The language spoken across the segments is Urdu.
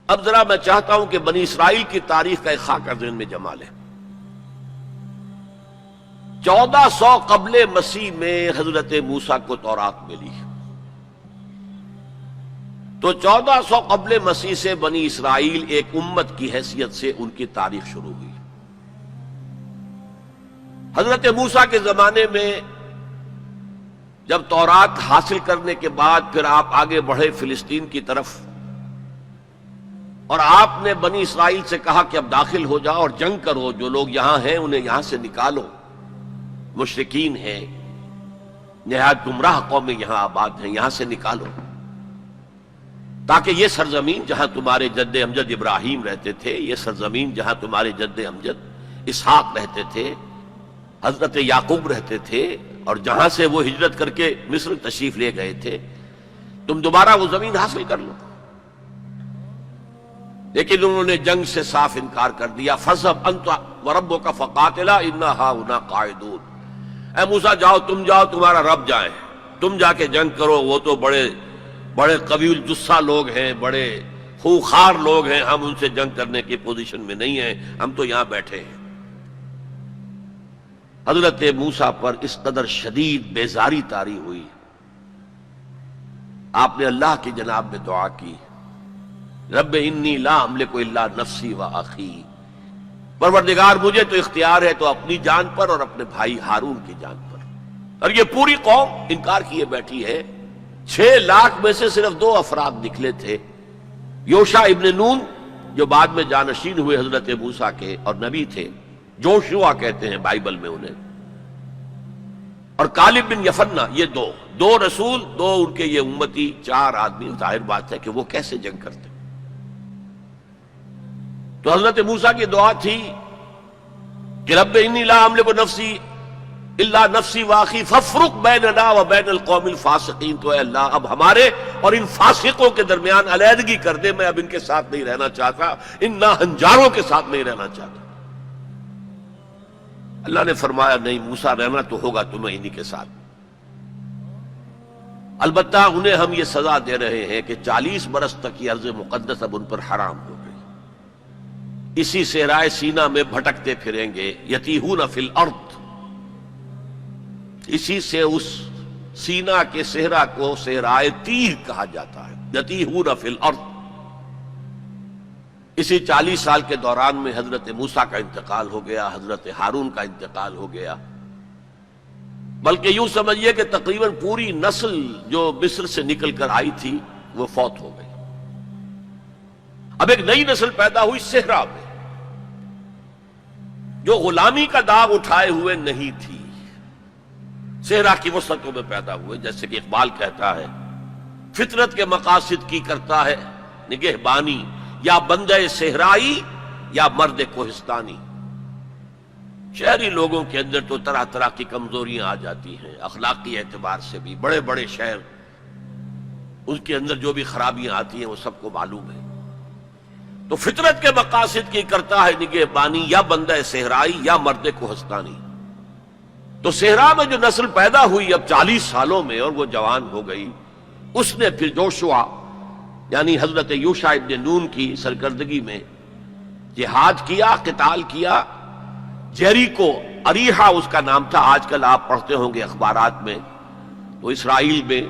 اب ذرا میں چاہتا ہوں کہ بنی اسرائیل کی تاریخ کا ایک خاکہ ذہن میں جما لیں۔ 1400 قبل مسیح میں حضرت موسیٰ کو تورات ملی، تو 1400 قبل مسیح سے بنی اسرائیل ایک امت کی حیثیت سے ان کی تاریخ شروع ہوئی۔ حضرت موسیٰ کے زمانے میں جب تورات حاصل کرنے کے بعد پھر آپ آگے بڑھے فلسطین کی طرف، اور آپ نے بنی اسرائیل سے کہا کہ اب داخل ہو جاؤ اور جنگ کرو، جو لوگ یہاں ہیں انہیں یہاں سے نکالو، مشرکین ہیں، نہایت گمراہ قومیں یہاں آباد ہیں، یہاں سے نکالو، تاکہ یہ سرزمین جہاں تمہارے جد امجد ابراہیم رہتے تھے، یہ سرزمین جہاں تمہارے جد امجد اسحاق رہتے تھے، حضرت یعقوب رہتے تھے، اور جہاں سے وہ ہجرت کر کے مصر تشریف لے گئے تھے، تم دوبارہ وہ زمین حاصل کر لو۔ لیکن انہوں نے جنگ سے صاف انکار کر دیا۔ فَاذْهَبْ أَنْتَ وَرَبُّكَ فَقَاتِلَا إِنَّا هَاهُنَا قَاعِدُونَ، اے موسیٰ جاؤ، تم جاؤ، تمہارا رب جائے، تم جا کے جنگ کرو، وہ تو بڑے قوی الجثہ لوگ ہیں، بڑے خوخار لوگ ہیں، ہم ان سے جنگ کرنے کی پوزیشن میں نہیں ہیں، ہم تو یہاں بیٹھے ہیں۔ حضرت موسیٰ پر اس قدر شدید بیزاری طاری ہوئی، آپ نے اللہ کی جناب میں دعا کی، رب انی لا املک الا نفسی و اخی، پروردگار مجھے تو اختیار ہے تو اپنی جان پر اور اپنے بھائی ہارون کی جان پر۔ اور یہ پوری قوم انکار کیے بیٹھی ہے۔ 6 لاکھ میں سے صرف 2 افراد نکلے تھے، یوشع ابن نون جو بعد میں جانشین ہوئے حضرت موسیٰ کے اور نبی تھے، جوشوا کہتے ہیں بائبل میں انہیں، اور کالب بن یفنہ، یہ دو رسول، 2 ان کے یہ امتی، 4 آدمی، ظاہر بات ہے کہ وہ کیسے جنگ کرتے۔ تو حضرت موسیٰ کی دعا تھی کہ رب انی لا املک نفسی الا نفسی واخی فافرق بیننا و بین القوم الفاسقین، تو اے اللہ اب ہمارے اور ان فاسقوں کے درمیان علیحدگی کر دے، میں اب ان کے ساتھ نہیں رہنا چاہتا، ان ناہنجاروں کے ساتھ نہیں رہنا چاہتا۔ اللہ نے فرمایا نہیں موسیٰ، رہنا تو ہوگا تمہیں انہی کے ساتھ، البتہ انہیں ہم یہ سزا دے رہے ہیں کہ 40 برس تک یہ ارض مقدس اب ان پر حرام ہو گئی، اسی صحرائے سینا میں بھٹکتے پھریں گے، یتیہون فی الارض، اسی سے اس سینا کے صحرا کو صحرائے تیہ کہا جاتا ہے، یتیہون فی الارض۔ اسی 40 سال کے دوران میں حضرت موسیٰ کا انتقال ہو گیا، حضرت ہارون کا انتقال ہو گیا، بلکہ یوں سمجھیے کہ تقریباً پوری نسل جو مصر سے نکل کر آئی تھی وہ فوت ہو گئی۔ اب ایک نئی نسل پیدا ہوئی صحرا میں، جو غلامی کا داغ اٹھائے ہوئے نہیں تھی، صحرا کی وسطوں میں پیدا ہوئے۔ جیسے کہ اقبال کہتا ہے، فطرت کے مقاصد کی کرتا ہے نگہبانی، یا بندہ صحرائی یا مرد کوہستانی۔ شہری لوگوں کے اندر تو طرح طرح کی کمزوریاں آ جاتی ہیں، اخلاقی اعتبار سے بھی، بڑے بڑے شہر ان کے اندر جو بھی خرابیاں آتی ہیں وہ سب کو معلوم ہے۔ تو فطرت کے مقاصد کی کرتا ہے نگہبانی، یا بندہ صحرائی یا مرد کوہستانی۔ تو صحرا میں جو نسل پیدا ہوئی اب 40 سالوں میں، اور وہ جوان ہو گئی، اس نے پھر جوشوا یعنی حضرت یوشع ابن نون کی سرکردگی میں جہاد کیا، قتال کیا۔ جیریکو، اریحا اس کا نام تھا، آج کل آپ پڑھتے ہوں گے اخبارات میں، تو اسرائیل میں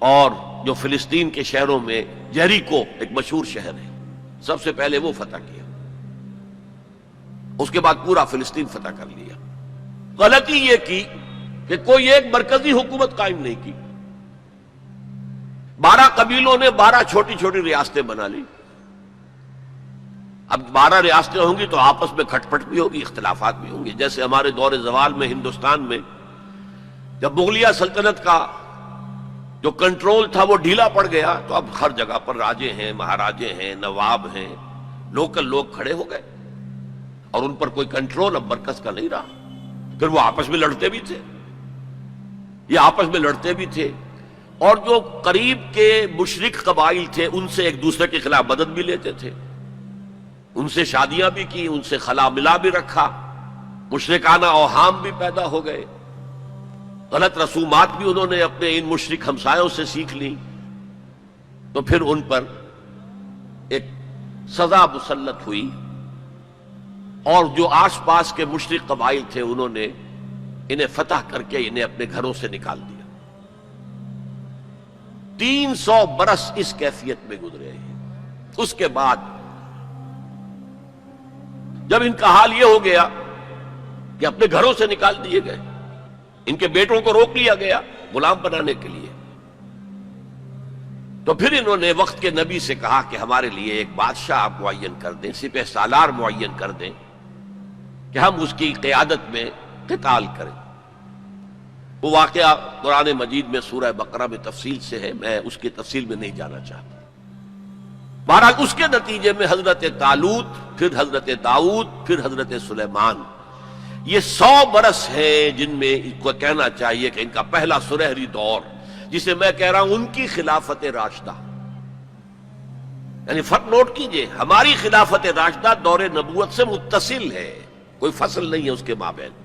اور جو فلسطین کے شہروں میں جیریکو ایک مشہور شہر ہے، سب سے پہلے وہ فتح کیا، اس کے بعد پورا فلسطین فتح کر لیا۔ غلطی یہ کی کہ کوئی ایک مرکزی حکومت قائم نہیں کی، 12 قبیلوں نے 12 چھوٹی چھوٹی ریاستیں بنا لی۔ اب 12 ریاستیں ہوں گی تو آپس میں کھٹ پٹ بھی ہوگی، اختلافات بھی ہوں گے۔ جیسے ہمارے دور زوال میں ہندوستان میں جب مغلیہ سلطنت کا جو کنٹرول تھا وہ ڈھیلا پڑ گیا، تو اب ہر جگہ پر راجے ہیں، مہاراجے ہیں، نواب ہیں، لوکل لوگ کھڑے ہو گئے، اور ان پر کوئی کنٹرول اب مرکز کا نہیں رہا۔ پھر وہ آپس میں لڑتے بھی تھے، یہ آپس میں لڑتے بھی تھے، اور جو قریب کے مشرک قبائل تھے ان سے ایک دوسرے کے خلاف مدد بھی لیتے تھے، ان سے شادیاں بھی کی، ان سے خلا ملا بھی رکھا، مشرکانہ اوہام بھی پیدا ہو گئے، غلط رسومات بھی انہوں نے اپنے ان مشرک ہمسایوں سے سیکھ لی۔ تو پھر ان پر ایک سزا مسلط ہوئی، اور جو آس پاس کے مشرک قبائل تھے انہوں نے انہیں فتح کر کے انہیں اپنے گھروں سے نکال دیا۔ 300 برس اس کیفیت میں گزرے ہیں۔ اس کے بعد جب ان کا حال یہ ہو گیا کہ اپنے گھروں سے نکال دیے گئے، ان کے بیٹوں کو روک لیا گیا غلام بنانے کے لیے، تو پھر انہوں نے وقت کے نبی سے کہا کہ ہمارے لیے ایک بادشاہ آپ معین کر دیں، سپہ سالار معین کر دیں کہ ہم اس کی قیادت میں قتال کریں۔ وہ واقعہ قرآن مجید میں سورہ بقرہ میں تفصیل سے ہے، میں اس کی تفصیل میں نہیں جانا چاہتا۔ بہرحال اس کے نتیجے میں حضرت طالوت، پھر حضرت داؤد، پھر حضرت سلیمان، یہ 100 برس ہیں جن میں ان کو کہنا چاہیے کہ ان کا پہلا سنہری دور، جسے میں کہہ رہا ہوں ان کی خلافت راشدہ۔ یعنی فرق نوٹ کیجئے، ہماری خلافت راشدہ دور نبوت سے متصل ہے، کوئی فصل نہیں ہے اس کے مابین،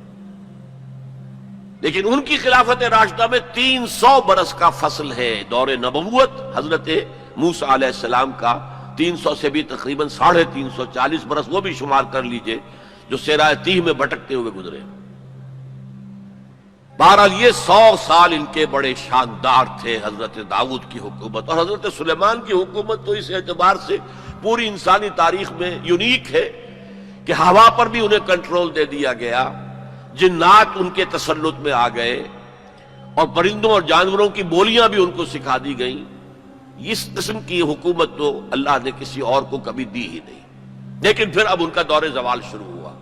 لیکن ان کی خلافت راشدہ میں 300 برس کا فصل ہے۔ دور نبوت حضرت موسیٰ علیہ السلام کا 300 سے بھی تقریباً 350 برس، وہ بھی شمار کر لیجئے، جو صحرائے تیہ میں بھٹکتے ہوئے گزرے۔ بہرحال یہ 100 سال ان کے بڑے شاندار تھے، حضرت داؤد کی حکومت، اور حضرت سلیمان کی حکومت تو اس اعتبار سے پوری انسانی تاریخ میں یونیک ہے کہ ہوا پر بھی انہیں کنٹرول دے دیا گیا، جنات ان کے تسلط میں آ گئے، اور پرندوں اور جانوروں کی بولیاں بھی ان کو سکھا دی گئیں۔ اس قسم کی حکومت تو اللہ نے کسی اور کو کبھی دی ہی نہیں۔ لیکن پھر اب ان کا دور زوال شروع ہوا۔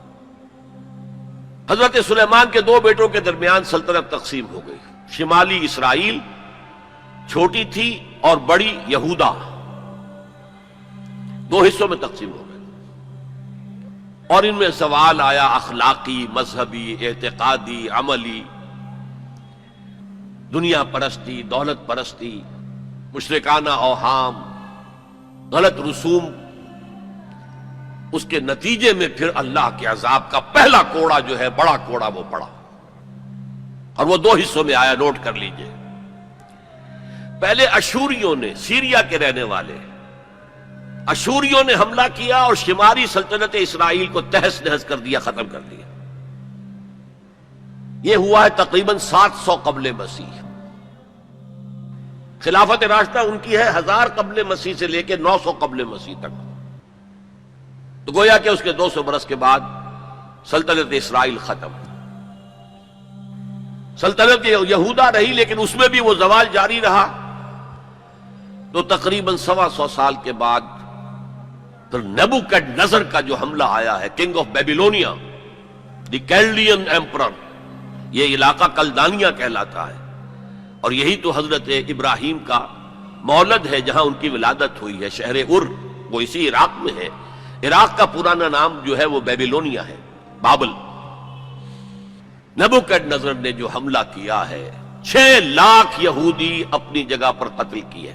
حضرت سلیمان کے 2 بیٹوں کے درمیان سلطنت تقسیم ہو گئی۔ شمالی اسرائیل چھوٹی تھی اور بڑی یہودا، 2 حصوں میں تقسیم ہو گئی، اور ان میں سوال آیا اخلاقی، مذہبی، اعتقادی، عملی، دنیا پرستی، دولت پرستی، مشرکانہ اوہام، غلط رسوم۔ اس کے نتیجے میں پھر اللہ کے عذاب کا پہلا کوڑا جو ہے، بڑا کوڑا، وہ پڑا، اور وہ 2 حصوں میں آیا، نوٹ کر لیجئے۔ پہلے اشوریوں نے، سیریا کے رہنے والے اشوریوں نے حملہ کیا اور شمالی سلطنت اسرائیل کو تہس نہس کر دیا، ختم کر دیا۔ یہ ہوا ہے تقریباً 700 قبل مسیح۔ خلافت راشدہ ان کی ہے 1000 قبل مسیح سے لے کے 900 قبل مسیح تک۔ تو گویا کہ اس کے 200 برس کے بعد سلطنت اسرائیل ختم۔ سلطنت یہودا رہی، لیکن اس میں بھی وہ زوال جاری رہا۔ تو تقریباً 125 سال کے بعد پھر نیبوکڈنیزر کا جو حملہ آیا ہے، king of Babylonia, the Chaldean emperor, یہ علاقہ کلدانیہ کہلاتا ہے، اور یہی تو حضرت ابراہیم کا مولد ہے، جہاں ان کی ولادت ہوئی ہے، شہر ار، وہ اسی عراق میں ہے۔ عراق کا پرانا نام جو ہے وہ بیبیلونیا ہے، بابل۔ نیبوکڈنیزر نے جو حملہ کیا ہے، 6 لاکھ یہودی اپنی جگہ پر قتل کیے،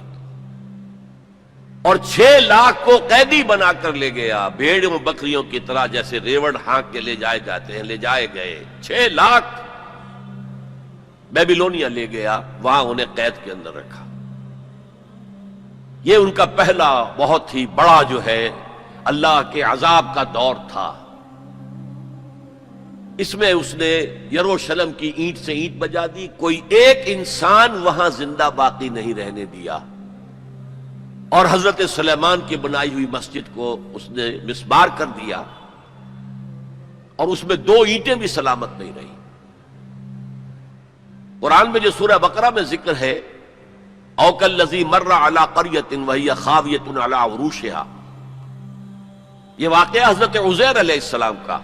اور 6 لاکھ کو قیدی بنا کر لے گیا، بھیڑوں بکریوں کی طرح، جیسے ریوڑ ہانک کے لے جائے جاتے ہیں، لے جائے گئے۔ 6 لاکھ بیبیلونیا لے گیا، وہاں انہیں قید کے اندر رکھا۔ یہ ان کا پہلا بہت ہی بڑا جو ہے اللہ کے عذاب کا دور تھا۔ اس میں اس نے یروشلم کی اینٹ سے اینٹ بجا دی، کوئی ایک انسان وہاں زندہ باقی نہیں رہنے دیا، اور حضرت سلیمان کی بنائی ہوئی مسجد کو اس نے مسمار کر دیا، اور اس میں 2 اینٹیں بھی سلامت نہیں رہی۔ قرآن میں جو سورہ بقرہ میں ذکر ہے، او کالذی مر علی قریۃ وہی خاویۃ علی عروشہا، یہ واقعہ حضرت عزیر علیہ السلام کا۔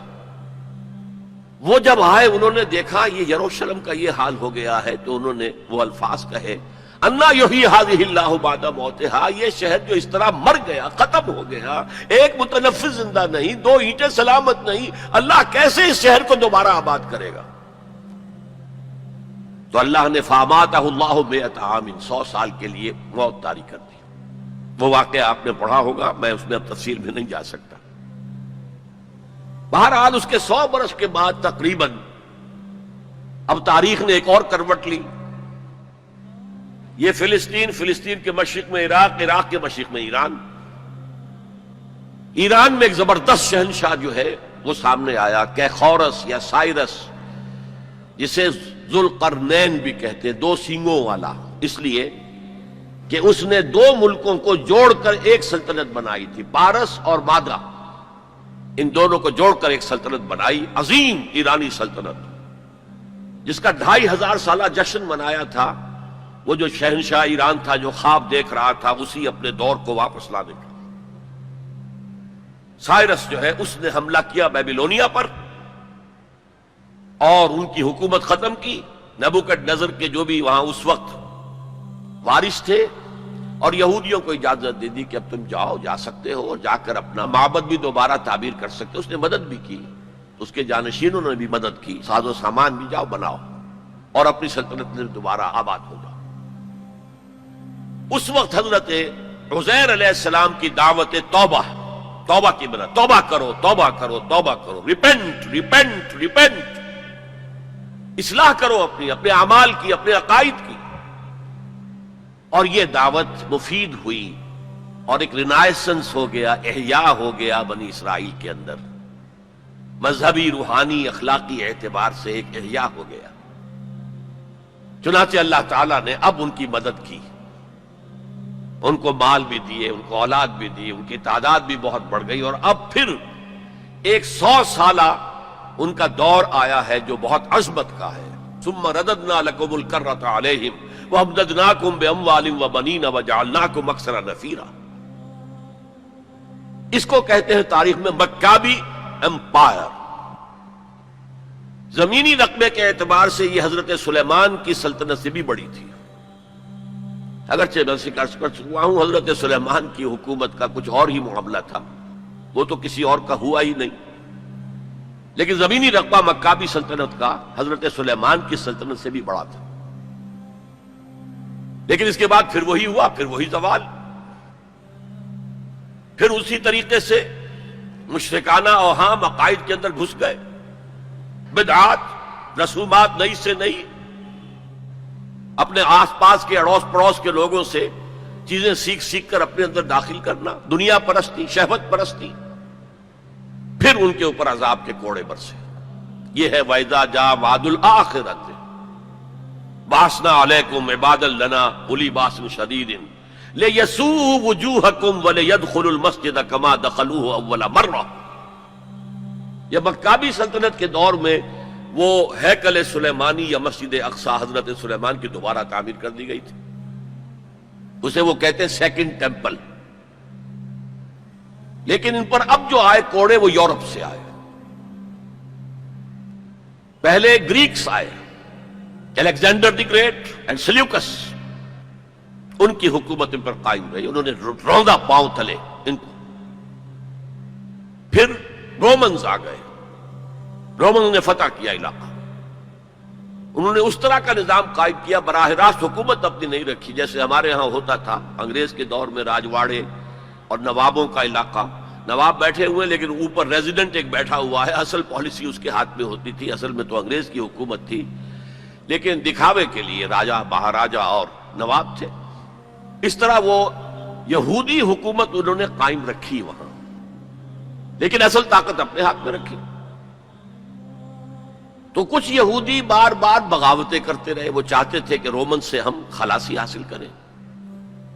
وہ جب آئے، انہوں نے دیکھا یہ یروشلم کا یہ حال ہو گیا ہے، تو انہوں نے وہ الفاظ کہے، انا یحیی ہذہ اللہ بعد موتہا، یہ شہر جو اس طرح مر گیا، ختم ہو گیا، ایک متنفس زندہ نہیں، 2 اینٹیں سلامت نہیں، اللہ کیسے اس شہر کو دوبارہ آباد کرے گا؟ تو اللہ نے فاماتہ اللہ 100 عام، 100 سال کے لیے موت طاری کر دی۔ وہ واقعہ آپ نے پڑھا ہوگا، میں اس میں اب تفصیل میں نہیں جا سکتا۔ بہرحال اس کے 100 برس کے بعد تقریباً اب تاریخ نے ایک اور کروٹ لی۔ یہ فلسطین کے مشرق میں عراق، عراق کے مشرق میں ایران، ایران میں ایک زبردست شہنشاہ جو ہے وہ سامنے آیا، کیخورس یا سائرس، جسے ذوالقرنین بھی کہتے، دو سینگوں والا، اس لیے کہ اس نے دو ملکوں کو جوڑ کر ایک سلطنت بنائی تھی، پارس اور مادہ، ان دونوں کو جوڑ کر ایک سلطنت بنائی، عظیم ایرانی سلطنت، جس کا 2500 سالہ جشن منایا تھا وہ جو شہنشاہ ایران تھا جو خواب دیکھ رہا تھا اسی اپنے دور کو واپس لانے کا۔ سائرس جو ہے اس نے حملہ کیا بیبیلونیا پر اور ان کی حکومت ختم کی۔ نبوکڈنیزر کے جو بھی وہاں اس وقت وارث تھے، اور یہودیوں کو اجازت دے دی کہ اب تم جاؤ، جا سکتے ہو، جا کر اپنا معبد بھی دوبارہ تعمیر کر سکتے ہو۔ اس نے مدد بھی کی، اس کے جانشینوں نے بھی مدد کی، ساز و سامان بھی جاؤ بناؤ اور اپنی سلطنت میں دوبارہ آباد ہو جاؤ۔ اس وقت حضرت عزیر علیہ السلام کی دعوت توبہ کی بنا، توبہ کرو توبہ کرو توبہ کرو، ریپینٹ ریپینٹ ریپینٹ، اصلاح کرو اپنے اعمال کی، اپنے عقائد کی۔ اور یہ دعوت مفید ہوئی اور ایک رینائسنس ہو گیا، احیاء ہو گیا بنی اسرائیل کے اندر، مذہبی، روحانی، اخلاقی اعتبار سے ایک احیاء ہو گیا۔ چنانچہ اللہ تعالیٰ نے اب ان کی مدد کی، ان کو مال بھی دیے، ان کو اولاد بھی دی، ان کی تعداد بھی بہت بڑھ گئی، اور اب پھر ایک 100 سالہ ان کا دور آیا ہے جو بہت عظمت کا ہے۔ ثم رددنا لكم الكرة عليهم وامددناكم باموال وبنين وجعلناكم اكثر نفيرا۔ اس کو کہتے ہیں تاریخ میں مکابی امپائر۔ زمینی رقبے کے اعتبار سے یہ حضرت سلیمان کی سلطنت سے بھی بڑی تھی، اگرچہ میں ذکر کر چکا ہوں حضرت سلیمان کی حکومت کا کچھ اور ہی معاملہ تھا، وہ تو کسی اور کا ہوا ہی نہیں، لیکن زمینی رقبہ مکابی سلطنت کا حضرت سلیمان کی سلطنت سے بھی بڑا تھا۔ لیکن اس کے بعد پھر وہی ہوا، پھر وہی زوال، پھر اسی طریقے سے مشرکانہ اوہام عقائد کے اندر گھس گئے، بدعات، رسومات نئی سے نئی، اپنے آس پاس کے اڑوس پڑوس کے لوگوں سے چیزیں سیکھ سیکھ کر اپنے اندر داخل کرنا، دنیا پرستی، شہوت پرستی، پھر ان کے اوپر عذاب کے کوڑے برسے۔ یہ ہے وَإِذَا جَاءَ وَعْدُ الْآخِرَةِ بَعَثْنَا عَلَيْكُمْ عِبَادًا لَنَا أُولِي بَأْسٍ شَدِيدٍ لِيَسُوءُوا وُجُوهَكُمْ وَلِيَدْخُلُوا الْمَسْجِدَ كَمَا دَخَلُوهُ أَوَّلَ مَرَّةٍ۔ یہ مکابی سلطنت کے دور میں وہ ہیکل سلیمانی یا مسجد اقصی حضرت سلیمان کی دوبارہ تعمیر کر دی گئی تھی، اسے وہ کہتے ہیں سیکنڈ ٹیمپل۔ لیکن ان پر اب جو آئے کوڑے وہ یورپ سے آئے، پہلے گریکس آئے، Alexander the Great and Seleucus, ان کی حکومت ان پر قائم رہی، انہوں نے روندا پاؤں تلے ان کو۔ پھر رومنز آ گئے، رومنز نے فتح کیا علاقہ، انہوں نے اس طرح کا نظام قائم کیا، براہ راست حکومت اپنی نہیں رکھی جیسے ہمارے ہاں ہوتا تھا انگریز کے دور میں، راجواڑے اور نوابوں کا علاقہ، نواب بیٹھے ہوئے لیکن اوپر ریزیڈنٹ ایک بیٹھا ہوا ہے، اصل پالیسی اس کے ہاتھ میں ہوتی تھی، اصل میں تو انگریز کی حکومت تھی، لیکن دکھاوے کے لیے راجہ، مہاراجہ اور نواب تھے۔ اس طرح وہ یہودی حکومت انہوں نے قائم رکھی وہاں، لیکن اصل طاقت اپنے ہاتھ میں رکھی۔ تو کچھ یہودی بار بار بغاوتیں کرتے رہے، وہ چاہتے تھے کہ رومن سے ہم خلاصی حاصل کریں،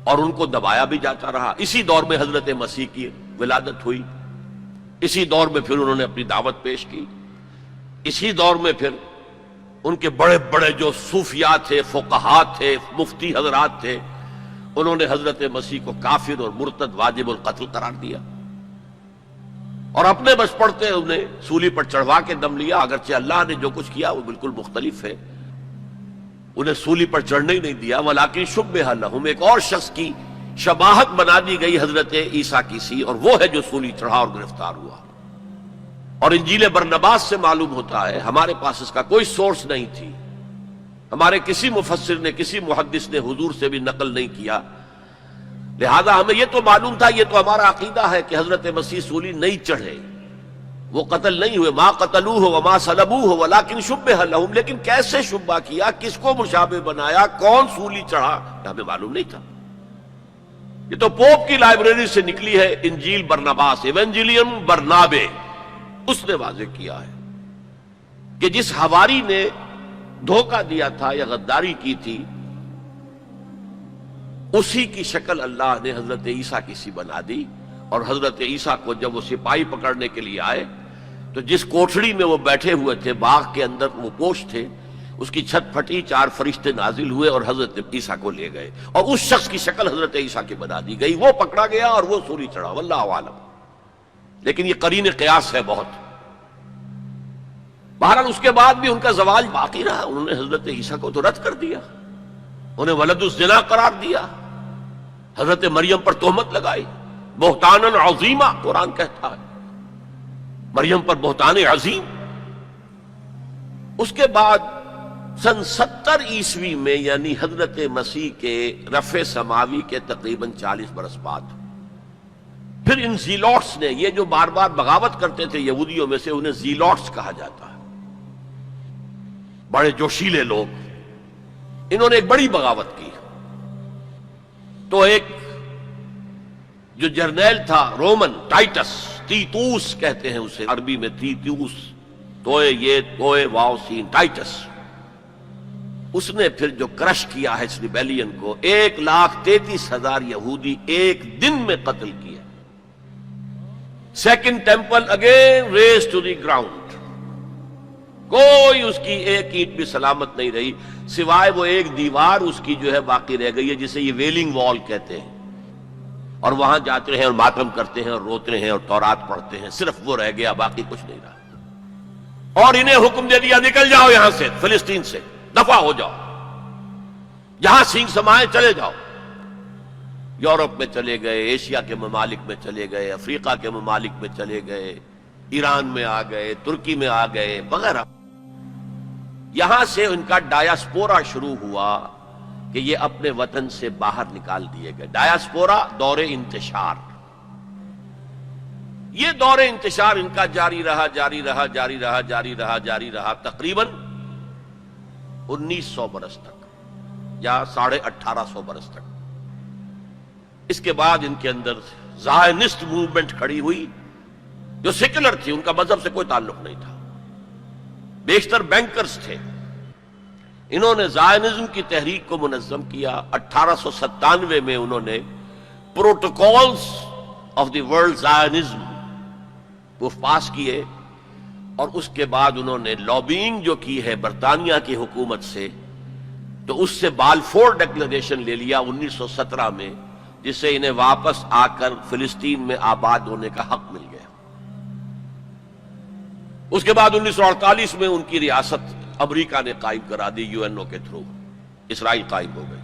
اور ان کو دبایا بھی جاتا رہا۔ اسی دور میں حضرت مسیح کی ولادت ہوئی، اسی دور میں پھر انہوں نے اپنی دعوت پیش کی، اسی دور میں پھر ان کے بڑے بڑے جو صوفیاء تھے، فقہاء تھے، مفتی حضرات تھے، انہوں نے حضرت مسیح کو کافر اور مرتد واجب القتل قرار دیا، اور اپنے بس پڑتے انہیں سولی پر چڑھوا کے دم لیا، اگرچہ اللہ نے جو کچھ کیا وہ بالکل مختلف ہے، انہیں سولی پر چڑھنے ہی نہیں دیا، ولیکن شبہ لہم، ایک اور شخص کی شباہت بنا دی گئی حضرت عیسیٰ کی سی، اور وہ ہے جو سولی چڑھا اور گرفتار ہوا۔ اور انجیل برنباس سے معلوم ہوتا ہے، ہمارے پاس اس کا کوئی سورس نہیں تھی، ہمارے کسی مفسر نے، کسی محدث نے حضور سے بھی نقل نہیں کیا، لہذا ہمیں یہ تو معلوم تھا، یہ تو ہمارا عقیدہ ہے کہ حضرت مسیح سولی نہیں چڑھے، وہ قتل نہیں ہوئے، ما قتلوہ وما صلبوہ ولکن شبہ لہم، لیکن کیسے شبہ کیا، کس کو مشابہ بنایا، کون سولی چڑھا، ہمیں معلوم نہیں تھا۔ یہ تو پوپ کی لائبریری سے نکلی ہے انجیل برناباس، ایونجیلیم برنابے، اس نے واضح کیا ہے کہ جس حواری نے دھوکہ دیا تھا یا غداری کی تھی، اسی کی شکل اللہ نے حضرت عیسیٰ کی سی بنا دی. اور حضرت عیسیٰ کو جب وہ سپاہی پکڑنے کے لیے آئے تو جس کوٹھڑی میں وہ بیٹھے ہوئے تھے، باغ کے اندر وہ پوش تھے، اس کی چھت پھٹی، 4 فرشتے نازل ہوئے اور حضرت عیسیٰ کو لے گئے، اور اس شخص کی شکل حضرت عیسیٰ کی بنا دی گئی. وہ پکڑا گیا اور وہ سولی چڑھا، واللہ عالم. لیکن یہ قرین قیاس ہے بہت. بہرحال اس کے بعد بھی ان کا زوال باقی رہا. انہوں نے حضرت عیسیٰ کو تو رد کر دیا، انہیں ولد الزنا قرار دیا، حضرت مریم پر تہمت لگائی، بہتانا عظیمہ قرآن کہتا ہے، مریم پر بہتان عظیم. اس کے بعد سن 70 عیسوی میں، یعنی حضرت مسیح کے رفع سماوی کے تقریباً 40 برس بعد، پھر ان زیلوٹس نے، یہ جو بار بار بغاوت کرتے تھے یہودیوں میں سے، انہیں زیلوٹس کہا جاتا ہے، بڑے جوشیلے لوگ، انہوں نے ایک بڑی بغاوت کی. تو ایک جو جرنیل تھا رومن، ٹائٹس، تیتوس کہتے ہیں اسے عربی میں، تیتوس، توئے یہ توئے واو سین، ٹائٹس، اس نے پھر جو کرش کیا ہے اس ریبیلین کو، 1,33,000 یہودی ایک دن میں قتل کیا. Second temple again razed to the ground, کوئی اس کی ایک اینٹ بھی سلامت نہیں رہی، سوائے وہ ایک دیوار اس کی جو ہے باقی رہ گئی ہے، جسے یہ ویلنگ وال کہتے ہیں، اور وہاں جاتے ہیں اور ماتم کرتے ہیں اور روتے ہیں اور تورات پڑھتے ہیں. صرف وہ رہ گیا، باقی کچھ نہیں رہا. اور انہیں حکم دے دیا نکل جاؤ یہاں سے، فلسطین سے دفع ہو جاؤ، جہاں سینگ سمائے چلے جاؤ. یورپ میں چلے گئے، ایشیا کے ممالک میں چلے گئے، افریقہ کے ممالک میں چلے گئے، ایران میں آ گئے، ترکی میں آ گئے وغیرہ. یہاں سے ان کا ڈایاسپورا شروع ہوا کہ یہ اپنے وطن سے باہر نکال دیے گئے. ڈایاسپورا، دور انتشار. یہ دور انتشار ان کا جاری رہا جاری رہا جاری رہا جاری رہا جاری رہا تقریباً 1900 برس تک یا 1850 برس تک. اس کے بعد ان کے اندر زائنسٹ موومنٹ کھڑی ہوئی جو سیکولر تھی، ان کا مذہب سے کوئی تعلق نہیں تھا، بیشتر بینکرز تھے. انہوں نے زائنزم کی تحریک کو منظم کیا. 1897 میں انہوں نے protocols of the world Zionism وہ پاس کیے، اور اس کے بعد انہوں نے لابینگ جو کی ہے برطانیہ کی حکومت سے، تو اس سے بالفور ڈکلریشن لے لیا 1917 میں، جس سے انہیں واپس آ کر فلسطین میں آباد ہونے کا حق مل گیا. اس کے بعد 1948 میں ان کی ریاست امریکہ نے قائم کرا دی، یو این او کے تھرو اسرائیل قائم ہو گئی.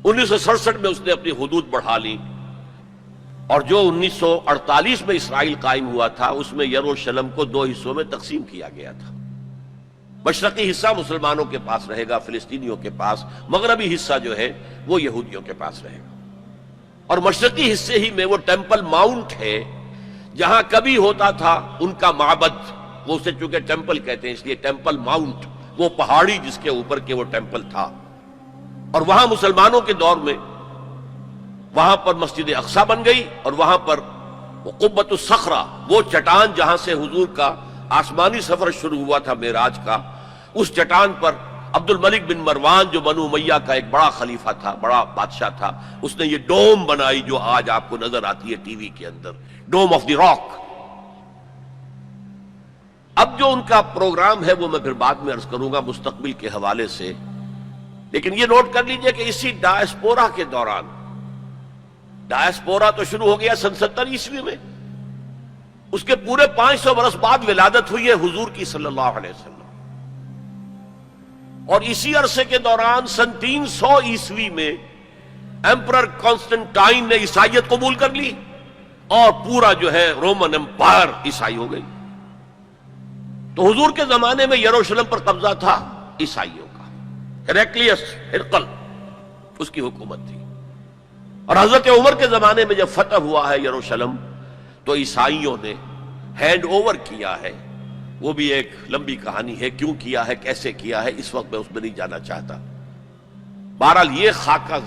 1967 میں اس نے اپنی حدود بڑھا لی، اور جو 1948 میں اسرائیل قائم ہوا تھا اس میں یروشلم کو 2 حصوں میں تقسیم کیا گیا تھا. مشرقی حصہ مسلمانوں کے پاس رہے گا، فلسطینیوں کے پاس، مغربی حصہ جو ہے وہ یہودیوں کے پاس رہے گا. اور مشرقی حصے ہی میں وہ ٹیمپل ماؤنٹ ہے جہاں کبھی ہوتا تھا ان کا معبد، وہ اسے چونکہ ٹیمپل کہتے ہیں اس لیے ٹیمپل ماؤنٹ، وہ پہاڑی جس کے اوپر کے وہ ٹیمپل تھا. اور وہاں مسلمانوں کے دور میں وہاں پر مسجد اقصی بن گئی، اور وہاں پر وہ قبۃ الصخرہ، وہ چٹان جہاں سے حضور کا آسمانی سفر شروع ہوا تھا معراج کا، اس چٹان پر عبد الملک بن مروان جو بنو امیہ کا ایک بڑا خلیفہ تھا، بڑا بادشاہ تھا، اس نے یہ ڈوم بنائی جو آج آپ کو نظر آتی ہے ٹی وی کے اندر، ڈوم آف دی راک. اب جو ان کا پروگرام ہے وہ میں پھر بعد میں عرض کروں گا مستقبل کے حوالے سے، لیکن یہ نوٹ کر لیجئے کہ اسی ڈایاسپورا کے دوران، ڈایاسپورا تو شروع ہو گیا سن 70 عیسوی میں، اس کے پورے 500 برس بعد ولادت ہوئی ہے حضور کی صلی اللہ علیہ وسلم. اور اسی عرصے کے دوران سن 300 عیسوی میں ایمپرر کانسٹنٹائن نے عیسائیت قبول کر لی، اور پورا جو ہے رومن امپائر عیسائی ہو گئی. تو حضور کے زمانے میں یروشلم پر قبضہ تھا عیسائیوں کا، ہیرکلیس ہرقل اس کی حکومت تھی. اور حضرت عمر کے زمانے میں جب فتح ہوا ہے یروشلم تو عیسائیوں نے ہینڈ اوور کیا ہے. وہ بھی ایک لمبی کہانی ہے، کیوں کیا ہے، کیسے کیا ہے، اس وقت میں اس میں نہیں جانا چاہتا. بہرحال یہ خاکہ